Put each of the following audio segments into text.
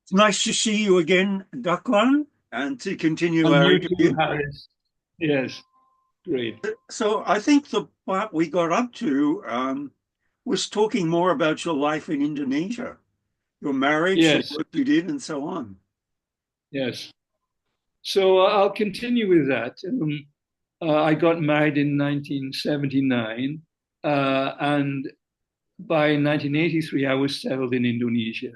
It's nice to see you again, Dachlan, and to continue And our you too, interview. Harris. Yes, great. So I think the part we got up to was talking more about your life in Indonesia, your marriage, the Yes, work you did, and so on. yes. So I'll continue with that. I got married in 1979, and by 1983, I was settled in Indonesia.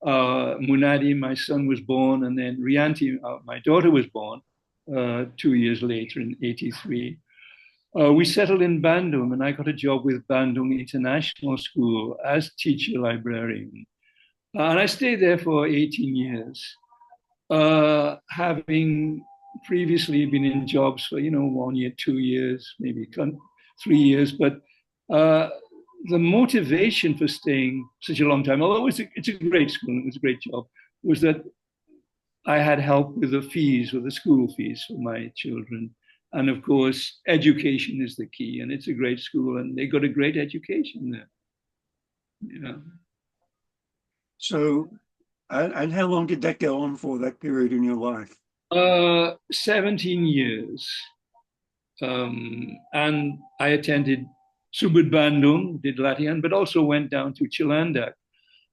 Munadi, my son, was born, and then Rianti, my daughter, was born 2 years later in 83. We settled in Bandung, and I got a job with Bandung International School as teacher librarian. And I stayed there for 18 years, having previously been in jobs for, 1 year, 2 years, maybe 3 years. But uh, the motivation for staying such a long time, although it's a great school, it was a great job, was that I had help with the fees, with the school fees for my children. And of course, education is the key, and it's a great school, and they got a great education there. Yeah. So, and how long did that go on for, that period in your life? 17 years. And I attended Subud Bandung, did Latihan, but also went down to Cilandak.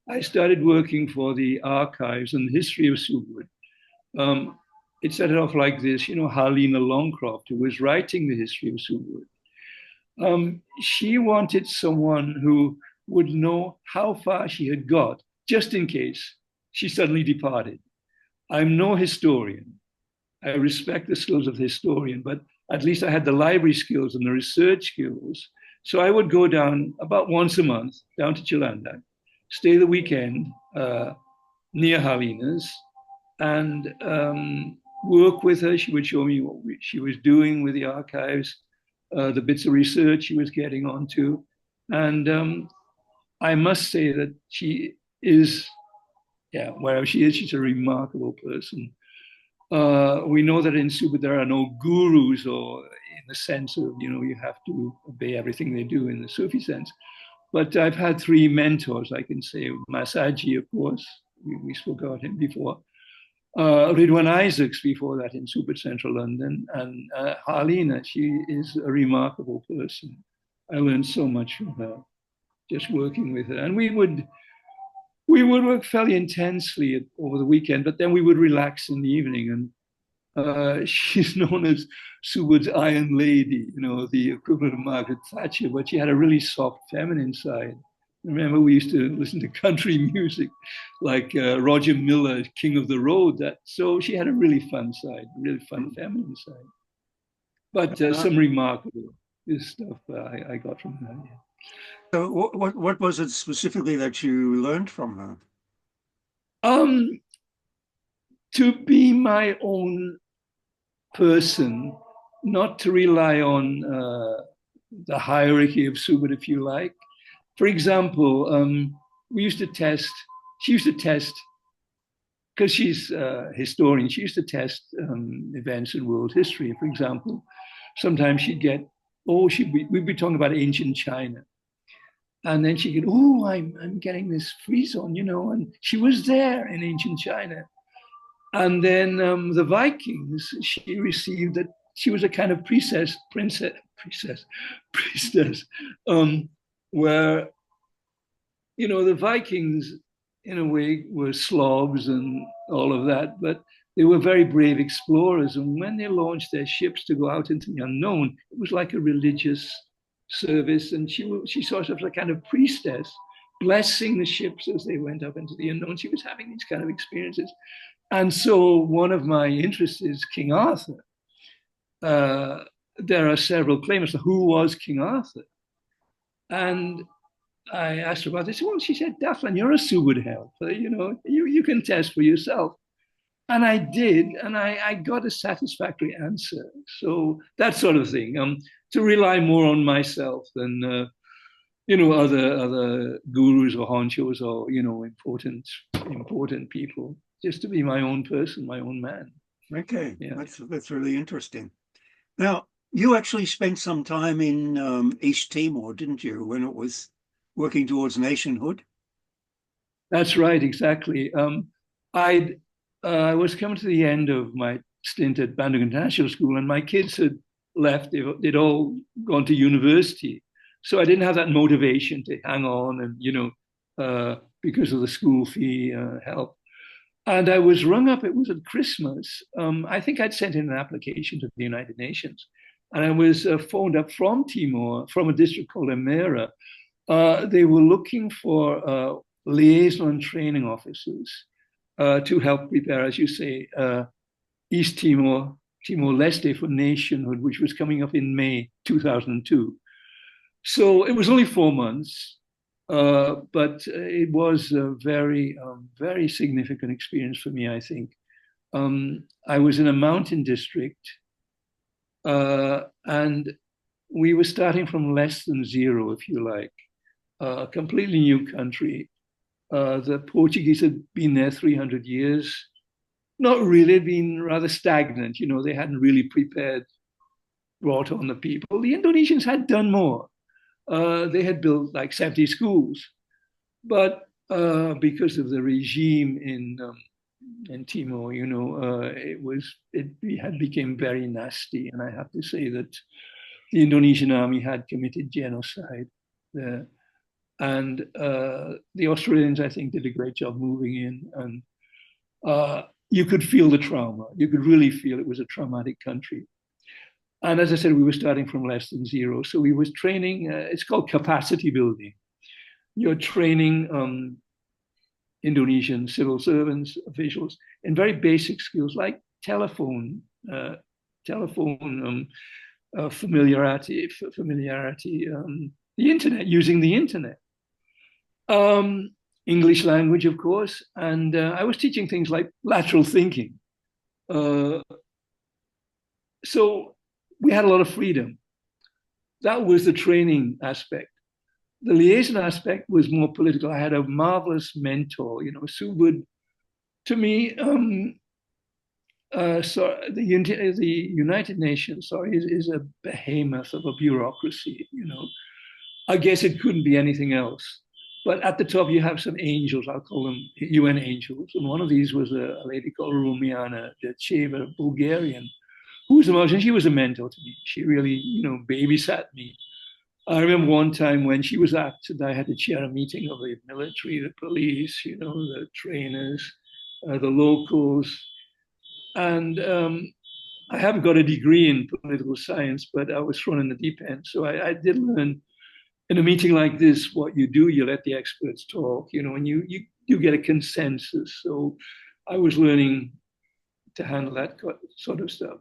I started working for the archives and the history of Subud. Um, it started off like this, Harlina Longcroft, who was writing the history of Subud. She wanted someone who would know how far she had got, just in case she suddenly departed. I'm no historian. I respect the skills of the historian, but at least I had the library skills and the research skills. So I would go down about once a month down to Chilanda, stay the weekend near Halina's, and work with her. She would show me what she was doing with the archives, the bits of research she was getting onto. And I must say that she is, yeah, wherever she is, she's a remarkable person. We know that in Suba there are no gurus, or in the sense of, you have to obey everything they do in the Sufi sense. But I've had three mentors, I can say. Masaji, of course, we spoke about him before. Ridwan Isaacs before that in Super Central London, and Harlina, she is a remarkable person. I learned so much from her, just working with her. And we would work fairly intensely over the weekend, but then we would relax in the evening. And she's known as Seward's Iron Lady, the equivalent of Margaret Thatcher, but she had a really soft, feminine side. Remember, we used to listen to country music like Roger Miller, King of the Road. So she had a really fun side, really fun, feminine side. But Uh, some remarkable stuff I got from her. Yeah. so, what was it specifically that you learned from her? Um, to be my own person, not to rely on the hierarchy of Subud, if you like. For example, we used to test, she used to test, because she's a historian, she used to test events in world history. For example, sometimes she'd get, we'd be talking about ancient China. And then she'd get, I'm getting this frisson, and she was there in ancient China. And then the Vikings, she received that she was a kind of priestess, where, the Vikings, in a way, were Slavs and all of that, but they were very brave explorers. And when they launched their ships to go out into the unknown, it was like a religious service. And she saw herself as a kind of priestess, blessing the ships as they went up into the unknown. She was having these kind of experiences. And so one of my interests is King Arthur. Uh, there are several claimants. Who was King Arthur? And I asked her about this. Well, she said, Dachlan, you're a Subud helper. You can test for yourself. And I did, and I got a satisfactory answer. So that sort of thing, to rely more on myself than, other gurus or honchos or, important people, just to be my own person, my own man. Okay, Yeah. that's really interesting. Now, you actually spent some time in East Timor, didn't you, when it was working towards nationhood. That's right, exactly. I was coming to the end of my stint at Bandung International School, and my kids had left. They'd all gone to university, so I didn't have that motivation to hang on, and because of the school fee help. And I was rung up. It was at Christmas. I think I'd sent in an application to the United Nations, and I was phoned up from Timor, from a district called Emera. They were looking for liaison and training officers to help prepare, as you say, East Timor, Timor-Leste for nationhood, which was coming up in May 2002. So it was only 4 months, but it was a very, very significant experience for me, I think. I was in a mountain district, and we were starting from less than zero, if you like, a completely new country. The Portuguese had been there 300 years. Not really, been rather stagnant. They hadn't really brought on the people. The Indonesians had done more. They had built like 70 schools, but because of the regime in Timor, it had become very nasty, and I have to say that the Indonesian army had committed genocide there. And the Australians, I think, did a great job moving in, and you could feel the trauma. You could really feel it was a traumatic country. And as I said, we were starting from less than zero. So we was training, it's called capacity building. You're training Indonesian civil servants, officials, in very basic skills like telephone familiarity, the internet, using the internet. English language, of course, and I was teaching things like lateral thinking. So we had a lot of freedom. That was the training aspect. The liaison aspect was more political. I had a marvelous mentor, Subud. To me, the United Nations, is a behemoth of a bureaucracy. I guess it couldn't be anything else. But at the top, you have some angels. I'll call them UN angels. And one of these was a lady called Rumiana Dacheva, Bulgarian, who was the most, and she was a mentor to me. She really, babysat me. I remember one time when she was absent, I had to chair a meeting of the military, the police, the trainers, the locals. And I haven't got a degree in political science, but I was thrown in the deep end. So I did learn in a meeting like this, what you do, you let the experts talk, and you get a consensus. So I was learning to handle that sort of stuff.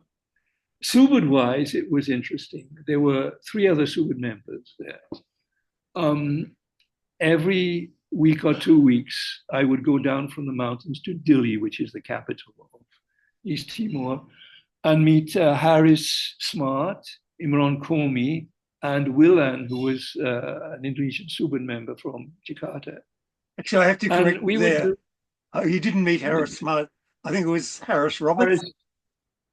Subud-wise, it was interesting. There were 3 other Subud members there. Every week or 2 weeks, I would go down from the mountains to Dili, which is the capital of East Timor, and meet Haris Smart, Imran Komi, and Willan, who was an Indonesian Subud member from Jakarta. Actually, I have to correct you there. You didn't meet Harris Smart. I think it was Harris Roberts.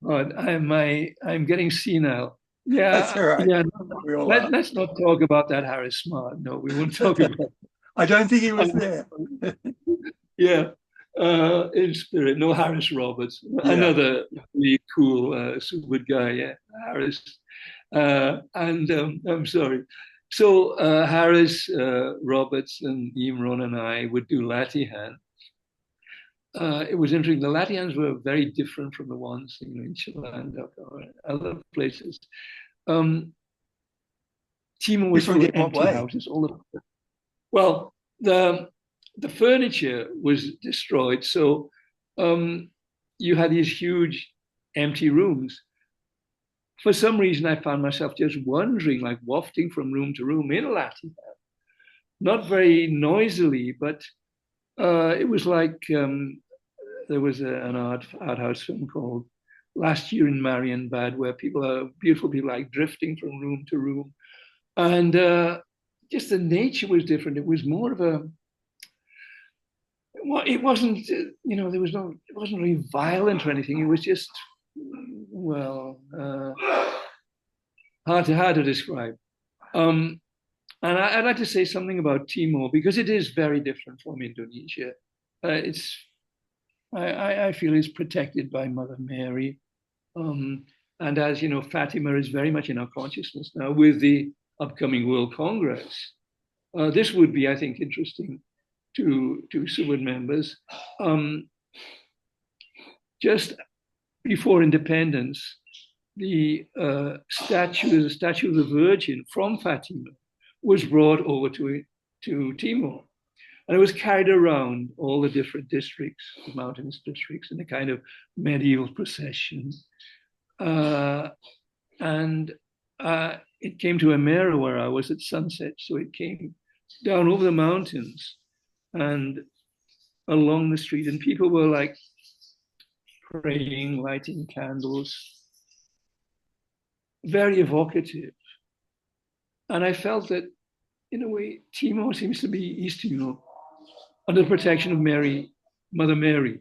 I'm getting senile. Yeah, that's all right. Yeah. Let's not talk about that Harris Smart. No, we won't talk about that. I don't think he was there. Yeah, in spirit. No, Harris Roberts, another really cool Subud guy. Yeah, Harris. I'm sorry. So Harris, Roberts, and Imran and I would do latihan. It was interesting. The latihans were very different from the ones in Chilandak or other places. Timor was full of empty houses. Well, the furniture was destroyed, so you had these huge empty rooms. For some reason, I found myself just wandering, like wafting from room to room in Latihan. Not very noisily, but it was like there was an art house film called Last Year in Marienbad, where beautiful people, like drifting from room to room. And just the nature was different. It was more of a, well, it wasn't, it wasn't really violent or anything. It was just, hard to describe. And I'd like to say something about Timor because it is very different from Indonesia. It's I feel is protected by Mother Mary. Um, and as you know, Fatima is very much in our consciousness now with the upcoming World Congress. This would be, I think, interesting to Seward members. Just before independence, the statue of the Virgin from Fatima was brought over to Timor. And it was carried around all the different districts, the mountainous districts, in a kind of medieval procession. And it came to Emera where I was at sunset. So it came down over the mountains and along the street. And people were like praying, lighting candles, very evocative. And I felt that, in a way, Timor seems to be East Timor under the protection of Mary, Mother Mary.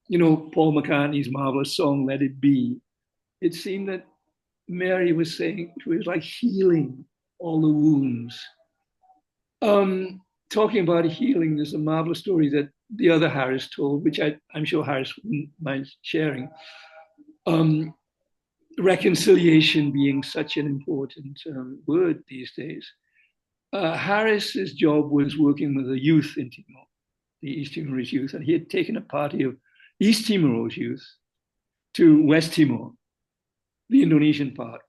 You know, Paul McCartney's marvelous song, Let It Be. It seemed that Mary was saying it was like healing all the wounds. Talking about healing, there's a marvelous story that the other Harris told, which I'm sure Harris wouldn't mind sharing. Reconciliation being such an important word these days. Harris's job was working with the youth in Timor, the East Timorese youth, and he had taken a party of East Timorese youth to West Timor, the Indonesian part,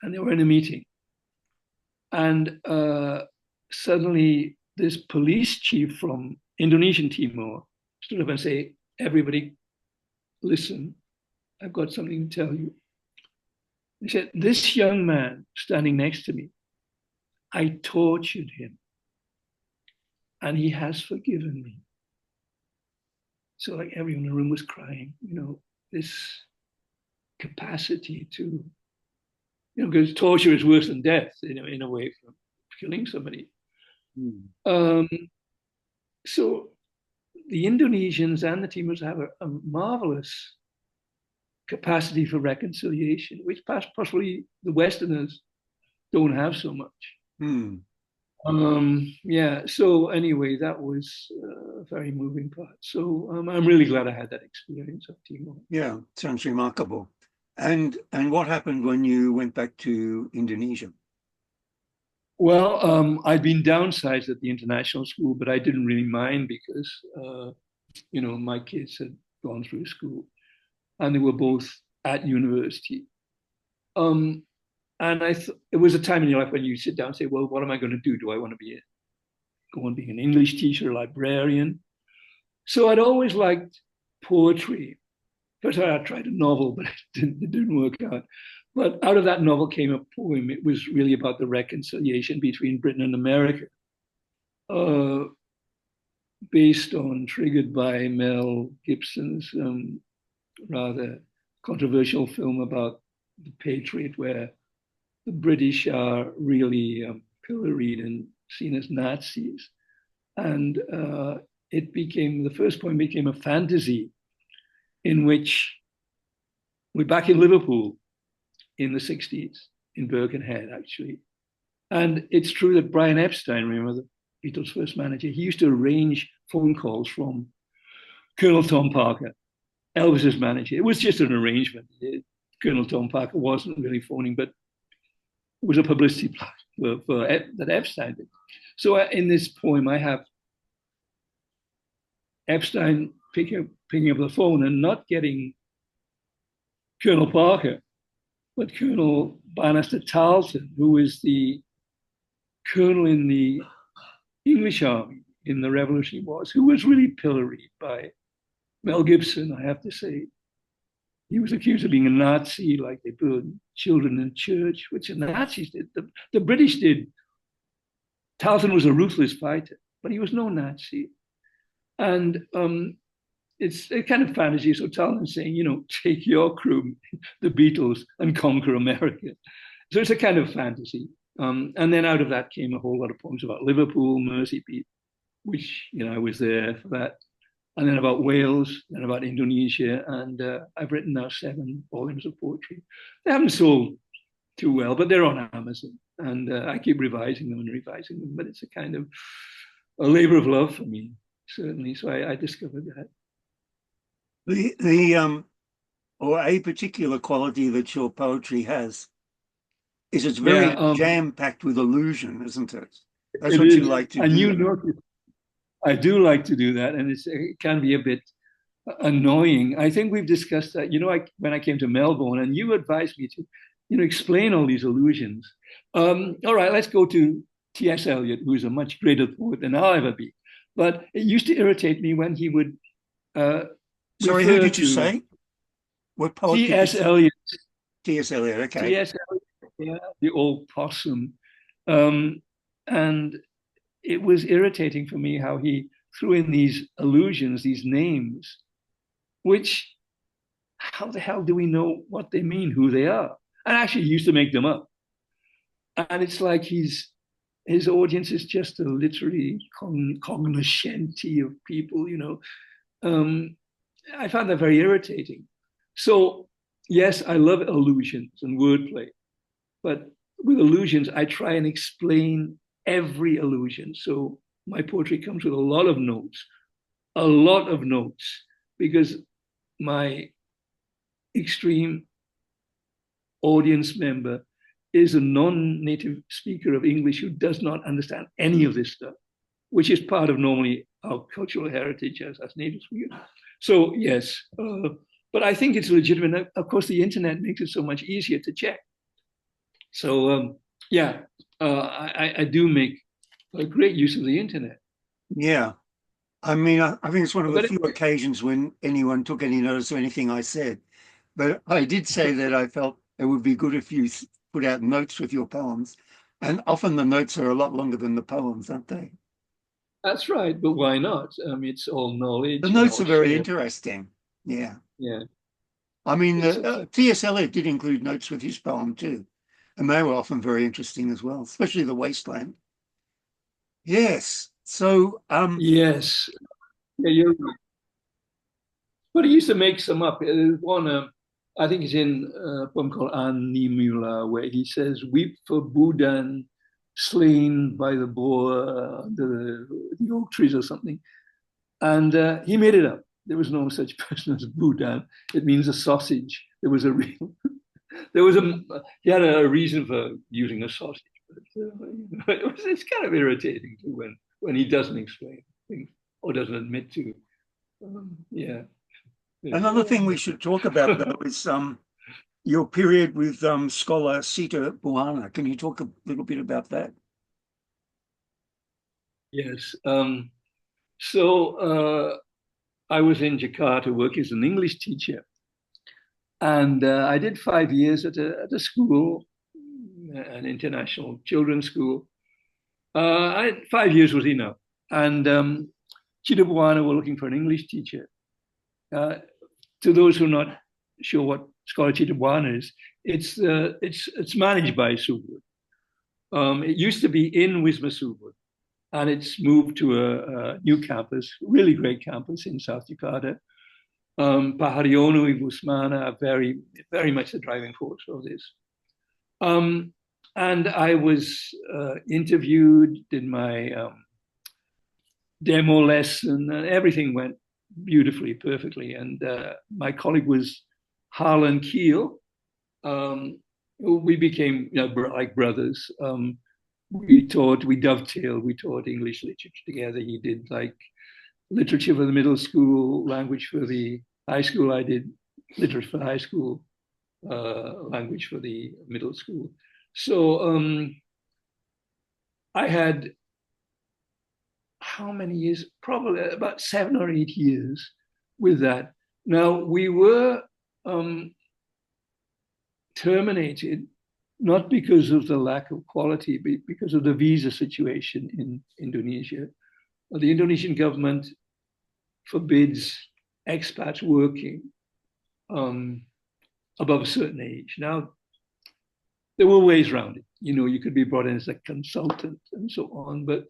and they were in a meeting. And suddenly this police chief from Indonesian Timor stood up and said, everybody, listen, I've got something to tell you. He said, this young man standing next to me, I tortured him and he has forgiven me. So like everyone in the room was crying, you know, this capacity to, you know, because torture is worse than death in a way from killing somebody. So the Indonesians and the Timors have a marvelous capacity for reconciliation, which possibly the Westerners don't have so much. Yeah. So anyway, that was a very moving part. So I'm really glad I had that experience of Timor. Yeah, sounds remarkable. And what happened when you went back to Indonesia? Well, I'd been downsized at the international school, but I didn't really mind because, you know, my kids had gone through school and they were both at university. And it was a time in your life when you sit down and say, well, what am I going to do? Do I want to go on being an English teacher, librarian? So I'd always liked poetry. First, I tried a novel, but it didn't work out. But out of that novel came a poem. It was really about the reconciliation between Britain and America, triggered by Mel Gibson's rather controversial film about the Patriot, where the British are really pilloried and seen as Nazis. And the first poem became a fantasy in which we're back in Liverpool in the 60s, in Birkenhead, actually. And it's true that Brian Epstein, remember the Beatles' first manager, he used to arrange phone calls from Colonel Tom Parker, Elvis's manager. It was just an arrangement. Colonel Tom Parker wasn't really phoning, but it was a publicity plot that Epstein did. So in this poem, I have Epstein picking up the phone and not getting Colonel Parker, but Colonel Bannister Tarleton, who is the colonel in the English army in the Revolutionary Wars, who was really pilloried by Mel Gibson, I have to say. He was accused of being a Nazi, like they burned children in church, which the Nazis did. The British did. Tarleton was a ruthless fighter, but he was no Nazi. And it's a kind of fantasy. So Tarleton's saying, you know, take your crew, the Beatles, and conquer America. So it's a kind of fantasy. And then out of that came a whole lot of poems about Liverpool, Mersey Beat, which, you know, I was there for that. And then about Wales, and about Indonesia. And I've written now 7 volumes of poetry. They haven't sold too well, but they're on Amazon. and I keep revising them and revising them. But it's a kind of a labor of love for me, certainly. So I discovered that. The or a particular quality that your poetry has is it's Yeah, very jam-packed with illusion, isn't it? That's it what you is. like to And you do. notice I do like to do that, and it can be a bit annoying. I think we've discussed that. When I came to Melbourne, and you advised me to, explain all these illusions. All right, let's go to T.S. Eliot, who is a much greater poet than I'll ever be. But it used to irritate me when he would uh, Sorry, who refer did you to say? What poet did you T.S. say? Eliot. T.S. Eliot. Okay. T.S. Eliot, yeah, the old possum, um, and it was irritating for me how he threw in these allusions, these names, which how the hell do we know what they mean, who they are? And actually, he used to make them up. And it's like his audience is just a literary cognoscenti of people. I found that very irritating. So, yes, I love illusions and wordplay, but with illusions, I try and explain every illusion. So my poetry comes with a lot of notes, because my extreme audience member is a non-native speaker of English who does not understand any of this stuff, which is part of normally our cultural heritage as native speakers. So yes, but I think it's legitimate. Of course, the internet makes it so much easier to check. So yeah, I do make a great use of the internet. Yeah. I mean, I think it's one of the But few occasions when anyone took any notice of anything I said. But I did say that I felt it would be good if you put out notes with your poems. And often the notes are a lot longer than the poems, aren't they? that's right. But why not? It's all The knowledge and notes all are very shared. interesting. Yeah. Yeah, I mean, it's a T.S. Eliot did include notes with his poem too. And they were often very interesting as well, especially The Wasteland. Yes. So, yes. Yeah, you're right. But he used to make some up. There's one, I think it's in a poem called Animula, where he says, "Weep for Buddha slain by the boar under the oak trees," or something. And he made it up. There was no such person as Buddha. It means a sausage. There was a real, there was a, he had a reason for using a sausage. But, it's kind of irritating too when he doesn't explain things or doesn't admit to. Yeah. another thing we should talk about, though, is your period with scholar Sita Buana. Can you talk a little bit about that? Yes. So I was in Jakarta working as an English teacher, and I did 5 years at a school, an international children's school. 5 years was enough, and Chitabuana were looking for an English teacher. Uh, to those who are not sure what Scholar Chitabuana is, it's managed by Subud. It used to be in Wisma Subud, and it's moved to a new campus, really great campus in South Jakarta. Paharyono and Busmana are very, very much the driving force of this. And I was interviewed, did my demo lesson, and everything went beautifully, perfectly. And my colleague was Harlan Keel. We became like brothers. We dovetailed, we taught English literature together. He did like literature for the middle school, language for the high school. I did literature for high school, language for the middle school. So I had how many years? Probably about 7 or 8 years with that. Now we were terminated not because of the lack of quality, but because of the visa situation in Indonesia. The Indonesian government forbids expats working above a certain age. Now, there were ways around it. You could be brought in as a consultant and so on. But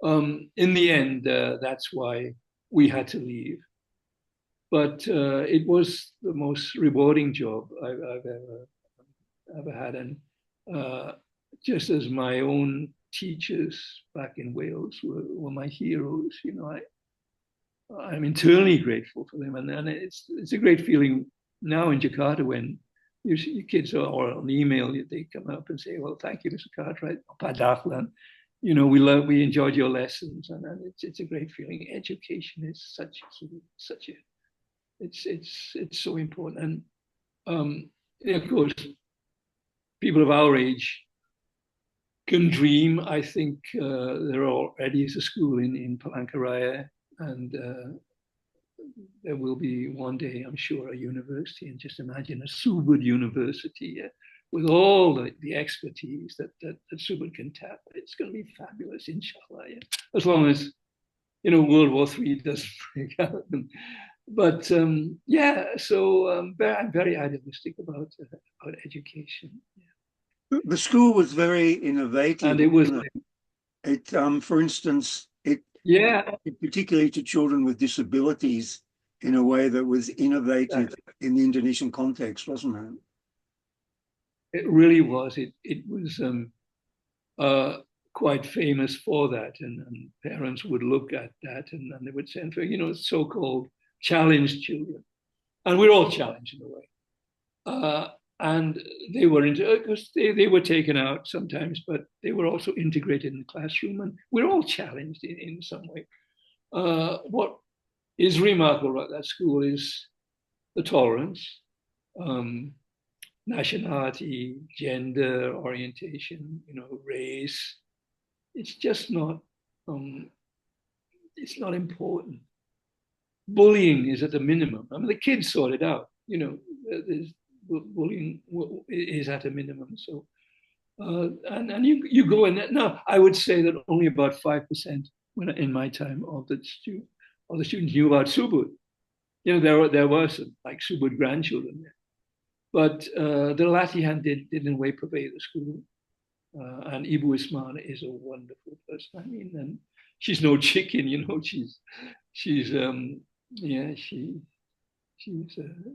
in the end, that's why we had to leave. But it was the most rewarding job I've ever had. And just as my own teachers back in Wales were my heroes. I'm eternally grateful for them, and it's a great feeling now in Jakarta when your kids are, or on email they come up and say, "Well, thank you, Mr. Cartwright, Pak Dachlan. We enjoyed your lessons," and it's a great feeling. Education is such a it's so important, and of course, people of our age can dream. I think there already is a school in Palangkaraya, and there will be one day, I'm sure, a university. And just imagine a Subud University with all the expertise that Subud can tap. It's going to be fabulous, inshallah. Yeah. As long as World War III doesn't break out. But yeah, so I'm very idealistic about education. Yeah. The school was very innovative, And it was, for instance, yeah, particularly to children with disabilities, in a way that was innovative in the Indonesian context, wasn't it? It really was. It was quite famous for that, and parents would look at that and they would send for so-called challenged children, and we're all challenged in a way. And they were because they were taken out sometimes, but they were also integrated in the classroom, and we're all challenged in some way. What is remarkable about that school is the tolerance, nationality, gender, orientation, race. It's just not. It's not important. Bullying is at a minimum. I mean, the kids sort it out. Bullying is at a minimum. So, and you go in. Now, I would say that only about 5% in my time of the students knew about Subud. There were some like Subud grandchildren there, but the Latihan did in a way pervade the school. And Ibu Ismana is a wonderful person. I mean, and she's no chicken, she's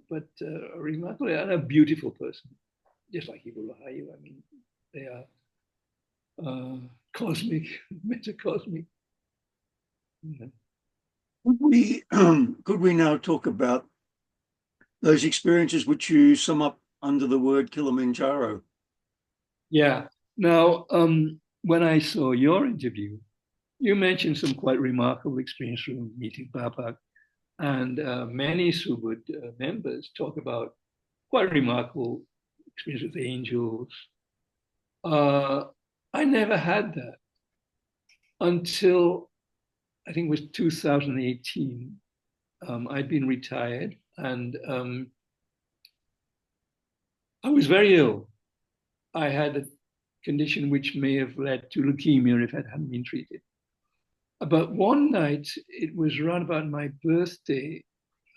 but a remarkable and a beautiful person, just like Ibu Lahayu. I mean, they are cosmic, metacosmic. Yeah. Could we now talk about those experiences which you sum up under the word Kilimanjaro? Yeah. Now, when I saw your interview, you mentioned some quite remarkable experience from meeting Bapak, and many Subud members talk about quite remarkable experience with angels. I never had that until I think it was 2018. I'd been retired, and I was very ill. I had a condition which may have led to leukemia if it hadn't been treated. But one night, it was around about my birthday.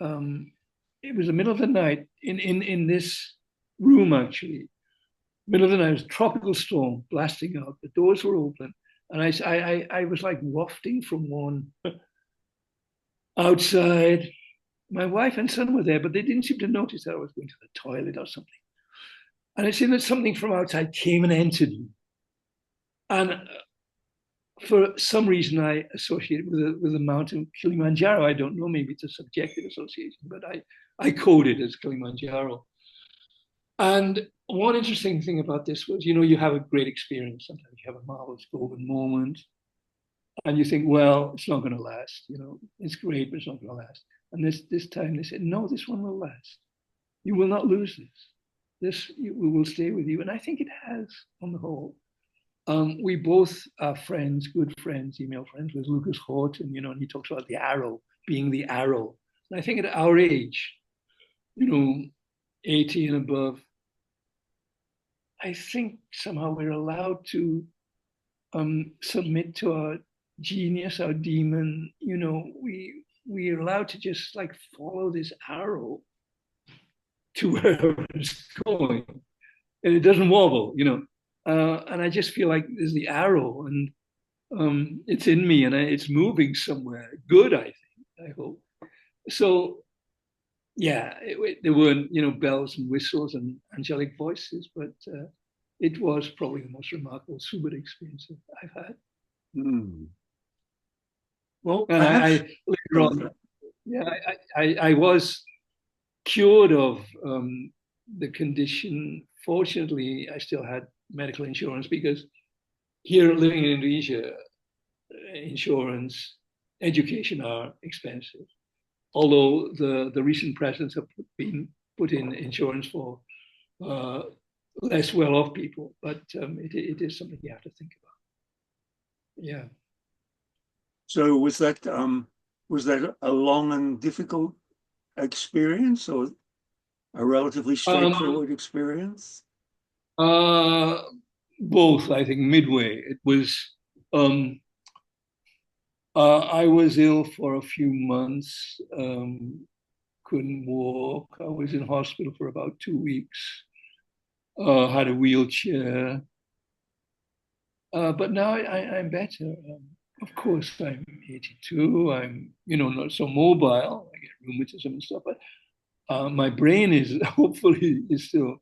It was the middle of the night in this room, actually. Middle of the night, it was a tropical storm blasting out. The doors were open, and I was like wafting from one outside. My wife and son were there, but they didn't seem to notice that I was going to the toilet or something. And it seemed that something from outside came and entered me. And for some reason, I associated with the mountain Kilimanjaro. I don't know, maybe it's a subjective association, but I code it as Kilimanjaro. And one interesting thing about this was, you have a great experience. Sometimes you have a marvelous golden moment, and you think, well, it's not going to last. It's great, but it's not going to last. And this time they said, no, this one will last. You will not lose this. We will stay with you. And I think it has, on the whole. We both are friends, good friends, email friends with Lucas Horton, and he talks about the arrow, being the arrow. And I think at our age, 80 and above, I think somehow we're allowed to submit to our genius, our demon. We're allowed to just like follow this arrow to wherever it's going, and it doesn't wobble, and I just feel like there's the arrow, and it's in me, and it's moving somewhere good. I think, I hope. So, yeah, there weren't bells and whistles and angelic voices, but it was probably the most remarkable Subud experience that I've had. Hmm. Well, And perhaps. later on, yeah, I was cured of the condition. Fortunately, I still had medical insurance because here living in Indonesia, insurance, education are expensive. Although the recent presidents have been put in insurance for uh, less well-off people, but it is something you have to think about. Yeah. So was that a long and difficult experience or a relatively Um, straightforward experience? uh, Both, I think, midway. It was. Um, I was ill for a few months. Couldn't walk. I was in hospital for about 2 weeks. Had a wheelchair. But now I'm better. Of course, I'm 82. I'm, not so mobile. I get rheumatism and stuff, but my brain is hopefully is still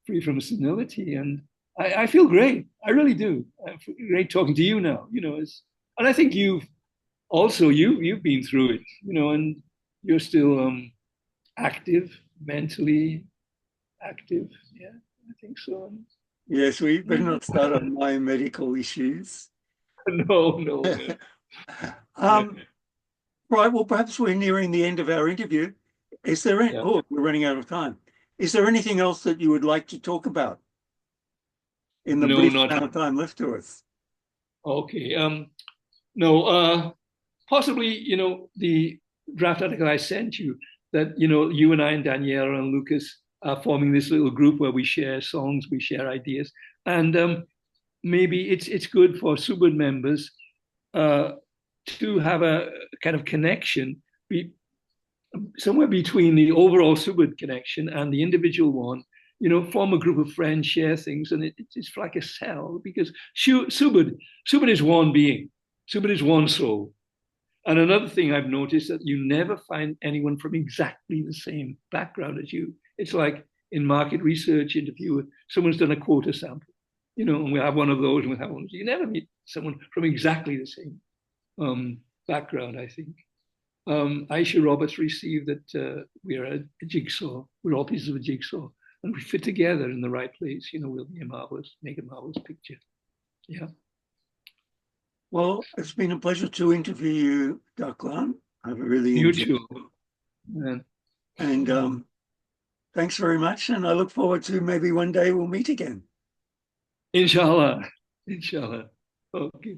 free from senility, and I feel great. I really do. I feel great talking to you now. And I think you've been through it. And you're still active, mentally active. Yeah, I think so. Yes, we better Yeah. not start on my medical issues. No, no, no. Yeah, Um, right, well, perhaps we're nearing the end of our interview. Is there any, yeah. oh, we're running out of time. Is there anything else that you would like to talk about in the No, brief not amount of time left to us? okay. No, possibly, the draft article I sent you that, you and I and Danielle and Lucas are forming this little group where we share songs, we share ideas. And maybe it's good for Subud members uh, to have a kind of connection be, somewhere between the overall Subud connection and the individual one. Form a group of friends, share things, and it's like a cell because Subud is one being, Subud is one soul. And another thing I've noticed that you never find anyone from exactly the same background as you. It's like in market research interview, someone's done a quota sample, and we have one of those and we have one. You never meet someone from exactly the same background, I think. Aisha Roberts received that we're a jigsaw. We're all pieces of a jigsaw, and we fit together in the right place. We'll make a marvelous picture. Yeah. Well, it's been a pleasure to interview you, Dachlan. I've really You enjoyed too. it. Man. And thanks very much. And I look forward to maybe one day we'll meet again. Inshallah. Inshallah. Okay.